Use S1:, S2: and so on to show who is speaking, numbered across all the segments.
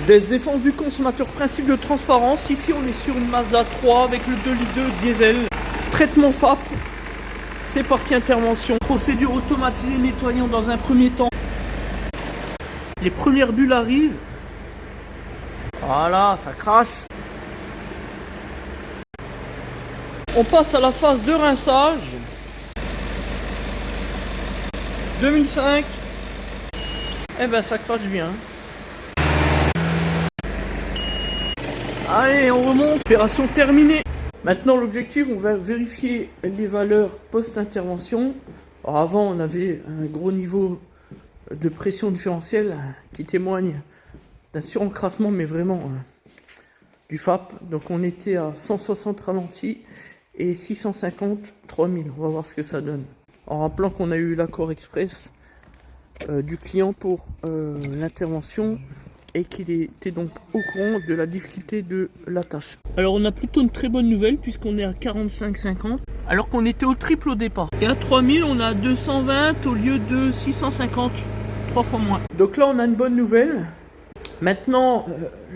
S1: Des défenses du consommateur, principe de transparence. Ici, on est sur une Mazda 3 avec le 2 litres 2 diesel. Traitement FAP. C'est parti, intervention. Procédure automatisée, nettoyant dans un premier temps. Les premières bulles arrivent. Voilà, ça crache. On passe à la phase de rinçage. 2005. Eh ben, ça crache bien. Allez, on remonte. Opération terminée. Maintenant, l'objectif, on va vérifier les valeurs post-intervention. Alors, avant, on avait un gros niveau de pression différentielle qui témoigne d'un surencrassement, mais vraiment du FAP. Donc, on était à 160 ralentis et 650 3000. On va voir ce que ça donne. En rappelant qu'on a eu l'accord express du client pour l'intervention et qu'il était donc au courant de la difficulté de la tâche. Alors on a plutôt une très bonne nouvelle puisqu'on est à 45,50 alors qu'on était au triple au départ. Et à 3000 on a 220 au lieu de 650, 3 fois moins. Donc là on a une bonne nouvelle. Maintenant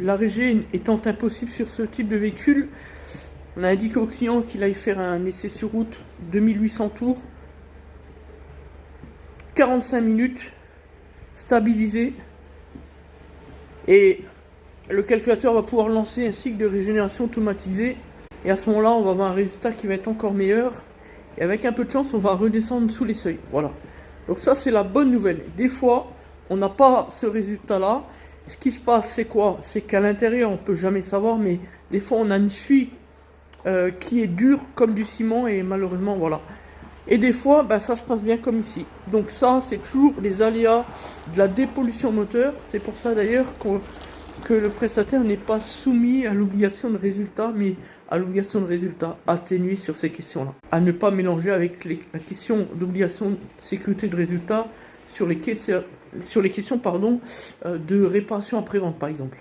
S1: la régie étant impossible sur ce type de véhicule, on a indiqué au client qu'il allait faire un essai sur route 2800 tours, 45 minutes, stabilisé. Et le calculateur va pouvoir lancer un cycle de régénération automatisé. Et à ce moment-là, on va avoir un résultat qui va être encore meilleur. Et avec un peu de chance, on va redescendre sous les seuils. Voilà. Donc ça, c'est la bonne nouvelle. Des fois, on n'a pas ce résultat-là. Ce qui se passe, c'est quoi? C'est qu'à l'intérieur, on ne peut jamais savoir. Mais des fois, on a une suie qui est dure comme du ciment. Et malheureusement, voilà. Et des fois, ben, ça se passe bien comme ici. Donc ça, c'est toujours les aléas de la dépollution moteur. C'est pour ça d'ailleurs que le prestataire n'est pas soumis à l'obligation de résultat, mais à l'obligation de résultat atténuée sur ces questions-là. À ne pas mélanger avec la question d'obligation de sécurité de résultat sur les questions de réparation après-vente, par exemple.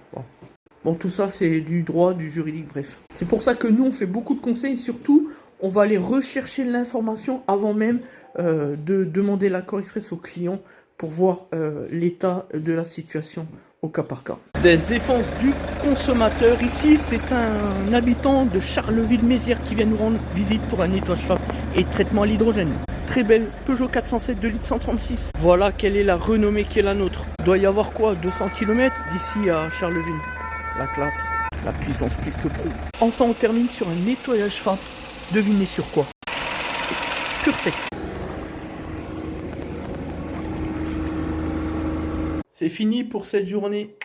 S1: Bon, tout ça, c'est du droit, du juridique, bref. C'est pour ça que nous, on fait beaucoup de conseils, surtout on va aller rechercher l'information avant même de demander l'accord express au client pour voir l'état de la situation au cas par cas. Des défenses du consommateur. Ici, c'est un habitant de Charleville-Mézières qui vient nous rendre visite pour un nettoyage FAP et traitement à l'hydrogène. Très belle Peugeot 407 2 litres 136. Voilà quelle est la renommée qui est la nôtre. Il doit y avoir quoi, 200 km d'ici à Charleville. La classe, la puissance plus que pro. Enfin, on termine sur un nettoyage FAP. Devinez sur quoi? PureTech. C'est fini pour cette journée.